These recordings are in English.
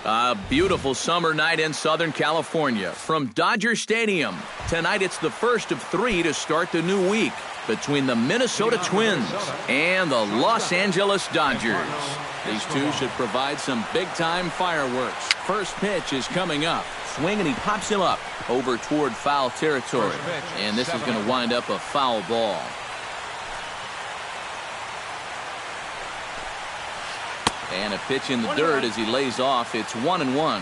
A beautiful summer night in Southern California from Dodger Stadium. Tonight it's the first of 3 to start the new week between the Minnesota Twins and the Los Angeles Dodgers. These two should provide some big-time fireworks. First pitch is coming up. Swing, and he pops him up over toward foul territory. And this is going to wind up a foul ball. And a pitch in the dirt as he lays off. It's 1-1.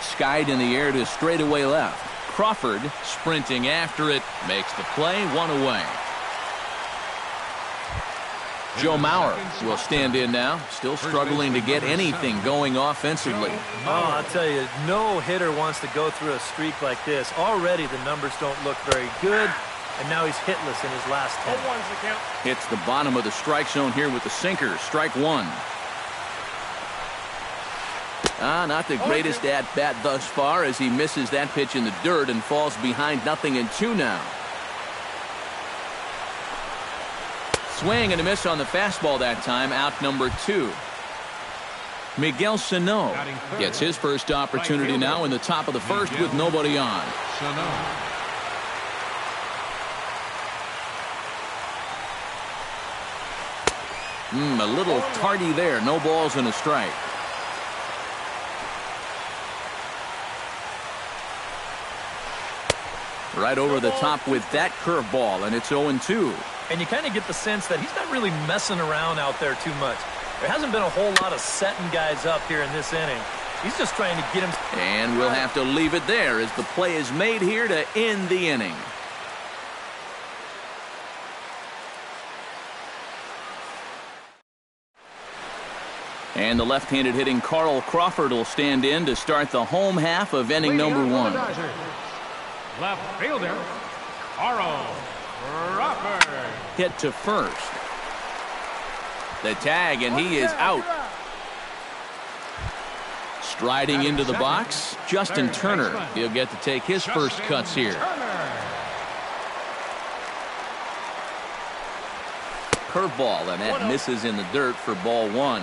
Skied in the air to straightaway left. Crawford sprinting after it. Makes the play, 1 away. Joe Mauer will stand in now. Still struggling to get anything going offensively. Oh, I'll tell you, no hitter wants to go through a streak like this. Already the numbers don't look very good. And now he's hitless in his last 10. Hits the bottom of the strike zone here with the sinker. Strike 1. Not the greatest at-bat thus far as he misses that pitch in the dirt and falls behind 0-2 now. Swing and a miss on the fastball that time. Out number 2. Miguel Sano gets his first opportunity now in the top of the first with nobody on. A little tardy there. No balls and a strike. Right over the top with that curveball, and it's 0-2. And you kind of get the sense that he's not really messing around out there too much. There hasn't been a whole lot of setting guys up here in this inning. He's just trying to get him. And we'll have to leave it there as the play is made here to end the inning. And the left-handed hitting Carl Crawford will stand in to start the home half of inning number 1. Left fielder, Carl Crawford. Hit to first. The tag, and he is out. Striding into the box, Justin Turner. He'll get to take his first cuts here. Curveball, and that misses in the dirt for ball 1.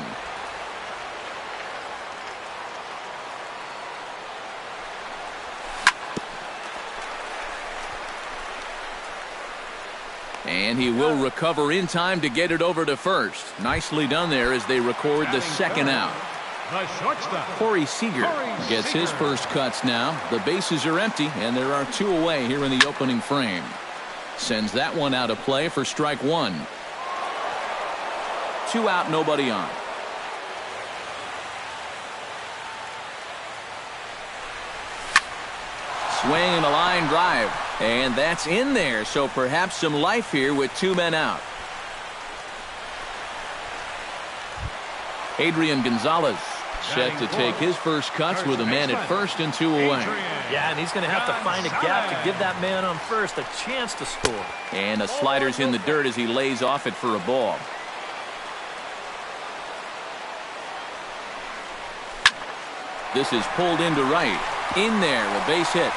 And he will recover in time to get it over to first. Nicely done there as they record the second out. Corey Seager gets his first cuts now. The bases are empty, and there are 2 away here in the opening frame. Sends that one out of play for strike 1. 2 out, nobody on. Swing and a line drive. And that's in there, so perhaps some life here with 2 men out. Adrian Gonzalez set to take his first cuts with a man at first and 2 away. Yeah, and he's going to have to find a gap to give that man on first a chance to score. And a slider's in the dirt as he lays off it for a ball. This is pulled into right. In there, a base hit.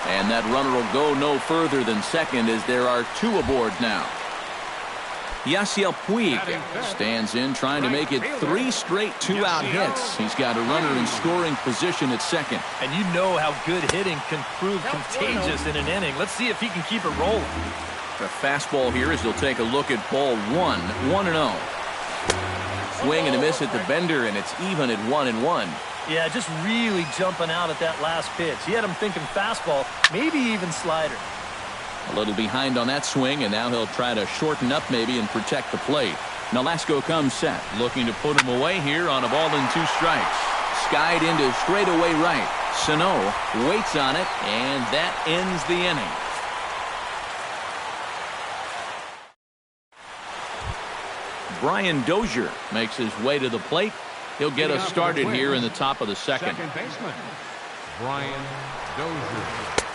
And that runner will go no further than second as there are 2 aboard now. Yasiel Puig stands in trying to make it 3 straight 2-out hits. He's got a runner in scoring position at second. And you know how good hitting can prove contagious in an inning. Let's see if he can keep it rolling. The fastball here as he'll take a look at ball 1. 1-0. Swing and a miss at the bender, and it's even at 1-1. Yeah, just really jumping out at that last pitch. He had him thinking fastball, maybe even slider. A little behind on that swing, and now he'll try to shorten up maybe and protect the plate. Nolasco comes set, looking to put him away here on a ball and 2 strikes. Skied into straightaway right. Sano waits on it, and that ends the inning. Brian Dozier makes his way to the plate. He'll get us started here in the top of the second. Second baseman, Brian Dozier.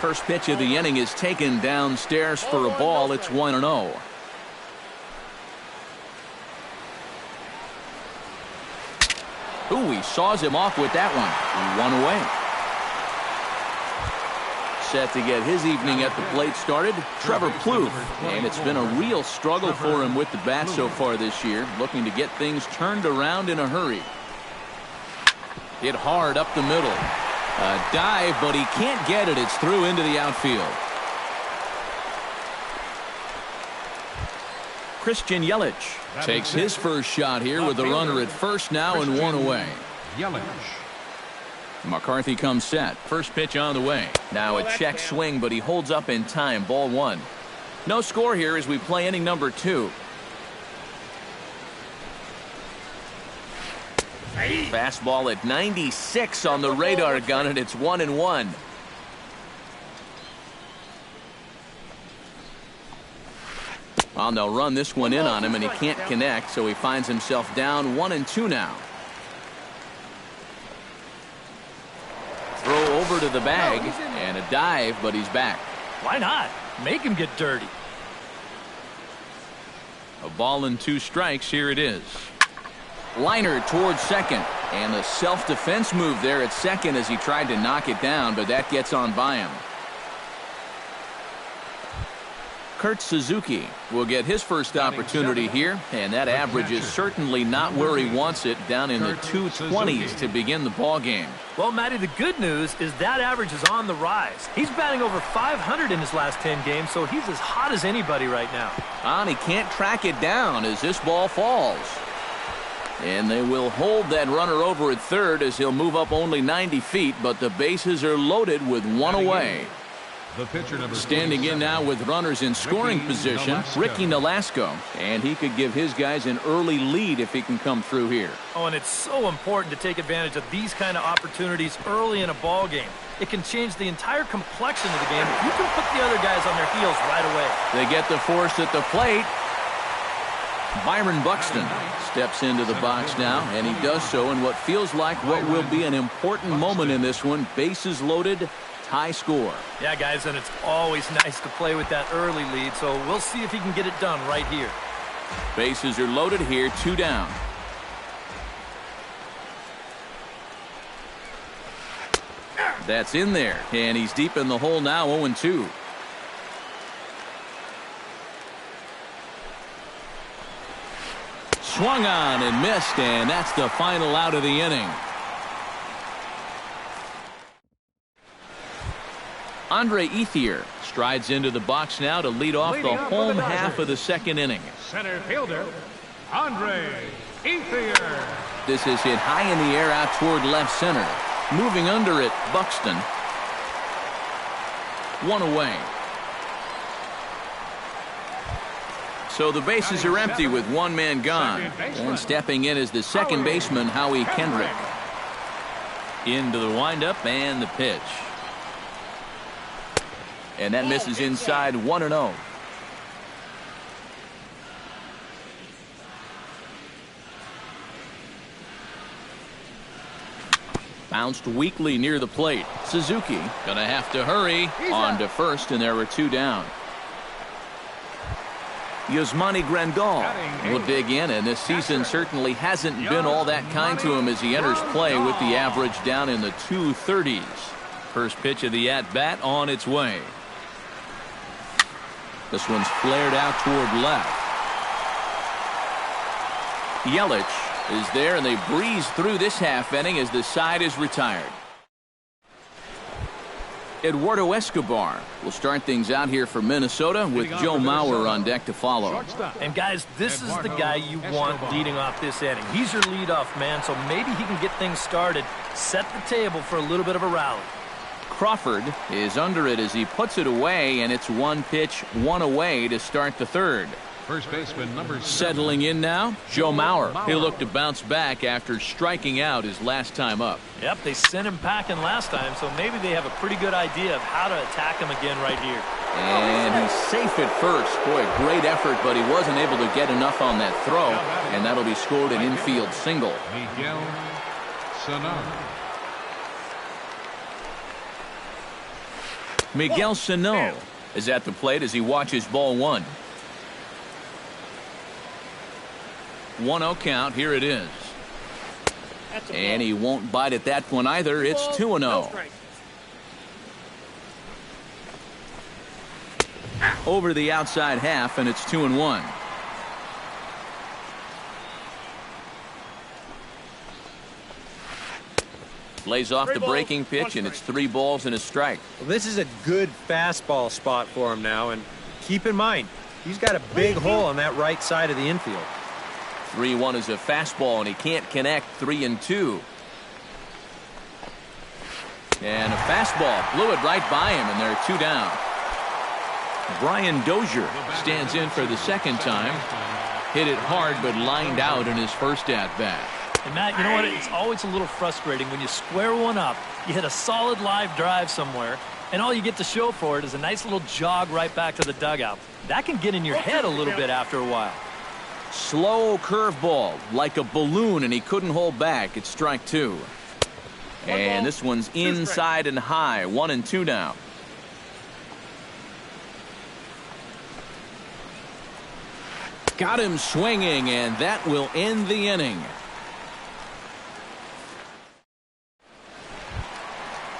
First pitch of the inning is taken downstairs for a ball. It's 1-0. Ooh, he saws him off with that one. 1 away. set to get his evening at the plate started, Trevor Plouffe. And it's been a real struggle for him with the bat so far this year, looking to get things turned around in a hurry. Hit hard up the middle. A dive, but he can't get it. It's through into the outfield. Christian Yelich takes his first shot here with the runner at first now and one away. Yelich. McCarthy comes set. First pitch on the way. Now a check swing, but he holds up in time. Ball one. No score here as we play inning number 2. Fastball at 96 on the radar gun, and it's 1-1. Well, they'll run this one in on him, and he can't connect, so he finds himself down 1-2 now. Throw over to the bag, and a dive, but he's back. Why not? Make him get dirty. A ball and 2 strikes. Here it is. Liner towards second, and a self-defense move there at second as he tried to knock it down, but that gets on by him. Kurt Suzuki will get his first opportunity here, and that average is certainly not where he wants it, down in the 220s to begin the ball game. Well, Matty, the good news is that average is on the rise. He's batting over 500 in his last 10 games, so he's as hot as anybody right now. And he can't track it down as this ball falls. And they will hold that runner over at third as he'll move up only 90 feet, but the bases are loaded with one away. The pitcher number standing in now with runners in scoring position, Ricky Nolasco, and he could give his guys an early lead if he can come through here. Oh, and it's so important to take advantage of these kind of opportunities early in a ball game. It can change the entire complexion of the game if you can put the other guys on their heels right away. They get the force at the plate. Byron Buxton steps into the box now, and he does so in what feels like what will be an important moment in this one. Bases loaded, high score. Yeah, guys, and it's always nice to play with that early lead, so we'll see if he can get it done right here. Bases are loaded here, 2 down. That's in there, and he's deep in the hole now, 0-2. Swung on and missed, and that's the final out of the inning. Andre Ethier strides into the box now to lead off the home half of the second inning. Center fielder, Andre Ethier. This is hit high in the air out toward left center. Moving under it, Buxton. 1 away. So the bases are empty with 1 man gone. And stepping in is the second baseman, Howie Kendrick. Into the windup and the pitch. And that misses inside, 1-0. Bounced weakly near the plate. Suzuki gonna have to hurry on to first, and there were 2 down. Yasmani Grandal will dig in, and this season certainly hasn't been all that kind to him as he enters play with the average down in the 230s. First pitch of the at-bat on its way. This one's flared out toward left. Yelich is there, and they breeze through this half inning as the side is retired. Eduardo Escobar will start things out here for Minnesota with Joe Mauer on deck to follow. And guys, this is the guy you want leading off this inning. He's your leadoff man, so maybe he can get things started, set the table for a little bit of a rally. Crawford is under it as he puts it away, and it's 1 pitch, 1 away to start the third. First baseman number 7. Settling in now, Joe Mauer. He'll look to bounce back after striking out his last time up. Yep, they sent him packing last time, so maybe they have a pretty good idea of how to attack him again right here. And he's safe at first. Boy, great effort, but he wasn't able to get enough on that throw, and that'll be scored an infield single. Miguel Sano. Miguel Sano is at the plate as he watches ball 1. 1-0 count. Here it is. And he won't bite at that one either. It's 2-0. over the outside half, and it's 2-1. Lays off the breaking pitch, and it's 3 balls and a strike. Well, this is a good fastball spot for him now, and keep in mind, he's got a big hole on that right side of the infield. 3-1 is a fastball, and he can't connect. 3-2. And a fastball blew it right by him, and there are 2 down. Brian Dozier stands in for the second time. Hit it hard, but lined out in his first at-bat. And Matt, you know what? It's always a little frustrating when you square one up, you hit a solid live drive somewhere, and all you get to show for it is a nice little jog right back to the dugout. That can get in your head a little bit after a while. Slow curveball, like a balloon, and he couldn't hold back. It's strike 2. And this one's inside and high. 1-2 now. Got him swinging, and that will end the inning.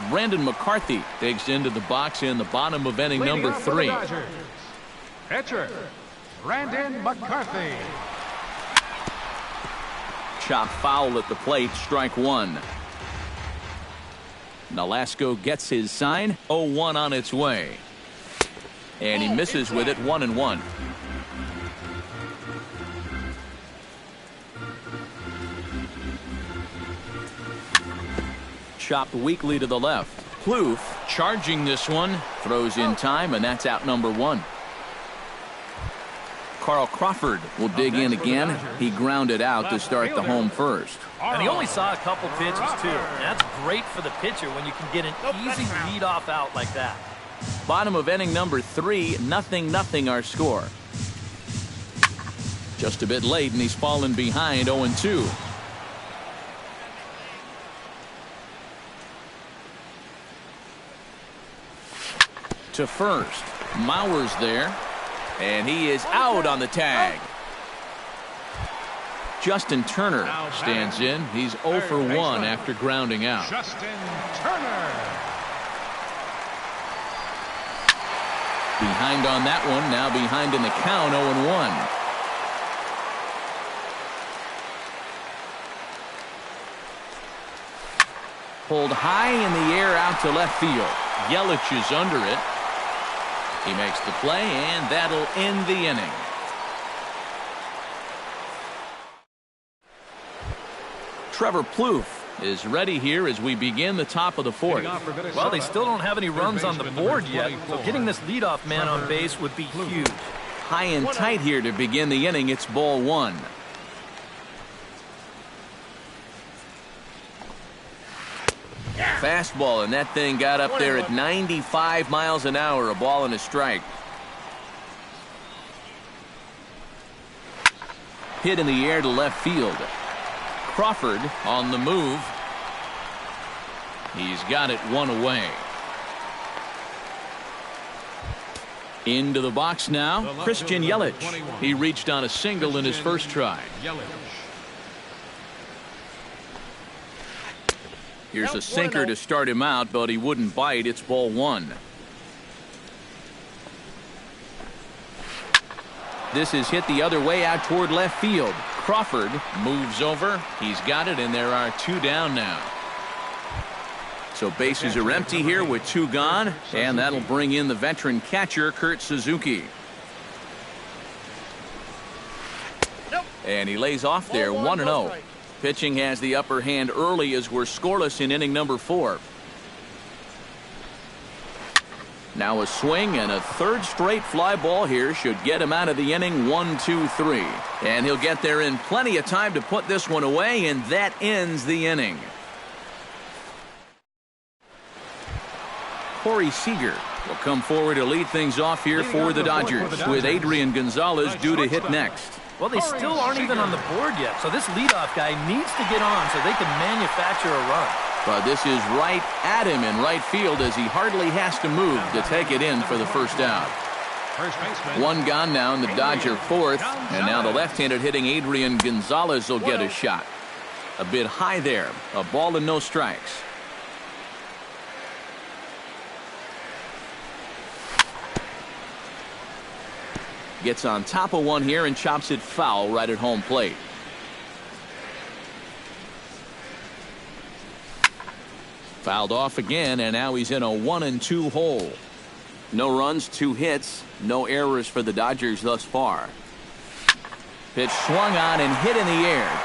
Brandon McCarthy digs into the box in the bottom of inning number 3. Pitcher, Brandon McCarthy. Chop foul at the plate, strike 1. Nolasco gets his sign. 0-1 on its way. And he misses with it. 1-1. Chopped weakly to the left. Plouffe charging this one. Throws in time, and that's out number 1. Carl Crawford will dig in again. He grounded out to start the home first. And he only saw a couple pitches, too. And that's great for the pitcher when you can get an easy leadoff out like that. Bottom of inning number 3, 0-0 our score. Just a bit late, and he's fallen behind 0-2. To first. Mauer's there. And he is out on the tag. Justin Turner stands in. He's 0 for 1 after grounding out. Justin Turner. Behind on that one. Now behind in the count. 0-1. Pulled high in the air out to left field. Yelich is under it. He makes the play, and that'll end the inning. Trevor Plouffe is ready here as we begin the top of the 4th. Well, they still don't have any runs on the board yet, so getting this leadoff man on base would be huge. High and tight here to begin the inning. It's ball 1. Fastball, and that thing got up there at 95 miles an hour. A ball and a strike. Hit in the air to left field. Crawford on the move. He's got it 1 away. Into the box now, Christian Yelich. He reached on a single in his first try. Here's a sinker to start him out, but he wouldn't bite. It's ball 1. This is hit the other way out toward left field. Crawford moves over. He's got it, and there are 2 down now. So bases are empty here with 2 gone, and that'll bring in the veteran catcher, Kurt Suzuki. And he lays off there, 1-0. Pitching has the upper hand early as we're scoreless in inning number 4. Now a swing and a 3rd straight fly ball here should get him out of the inning. 1-2-3. And he'll get there in plenty of time to put this one away, and that ends the inning. Corey Seager will come forward to lead things off here for the Dodgers, with Adrian Gonzalez due to hit next. Well, they still aren't even on the board yet, so this leadoff guy needs to get on so they can manufacture a run. But this is right at him in right field as he hardly has to move to take it in for the first out. 1 gone now in the Dodger 4th, and now the left-handed hitting Adrian Gonzalez will get a shot. A bit high there, a ball and no strikes. gets on top of one here and chops it foul right at home plate. Fouled off again, and now he's in a 1-2 hole. No runs, 2 hits, no errors for the Dodgers thus far. Pitch swung on and hit in the air.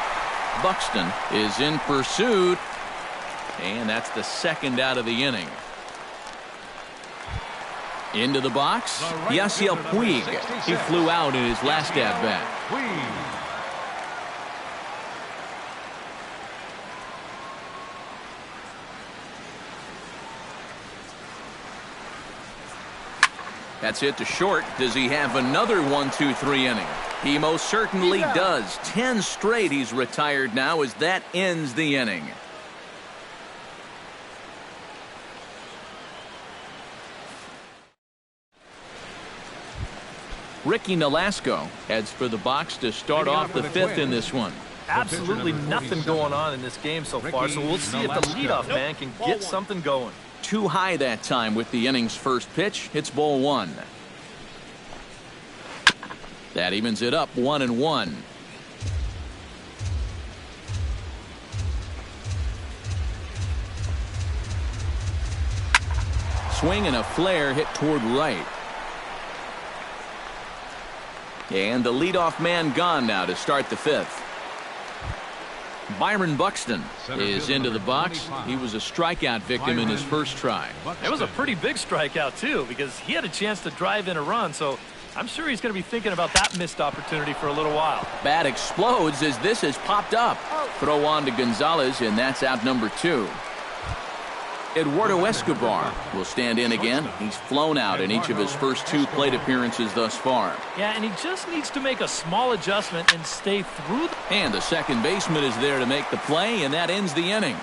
Buxton is in pursuit, and that's the second out of the inning. Into the box, Yasiel Puig. He flew out in his last at-bat. That's hit to short. Does he have another 1-2-3 inning? He most certainly does. 10 straight he's retired now as that ends the inning. Ricky Nolasco heads for the box to start off the 5th in this one. Absolutely nothing going on in this game so far, so we'll see if the leadoff man can get something going. Too high that time with the inning's first pitch. It's ball 1. That evens it up 1-1. Swing and a flare hit toward right. And the leadoff man gone now to start the 5th. Byron Buxton is into the box. He was a strikeout victim in his first try. It was a pretty big strikeout, too, because he had a chance to drive in a run, so I'm sure he's going to be thinking about that missed opportunity for a little while. Bat explodes as this has popped up. Throw on to Gonzalez, and that's out number 2. Eduardo Escobar will stand in again. He's flown out in each of his first 2 plate appearances thus far. Yeah, and he just needs to make a small adjustment and stay through. And the second baseman is there to make the play, and that ends the inning.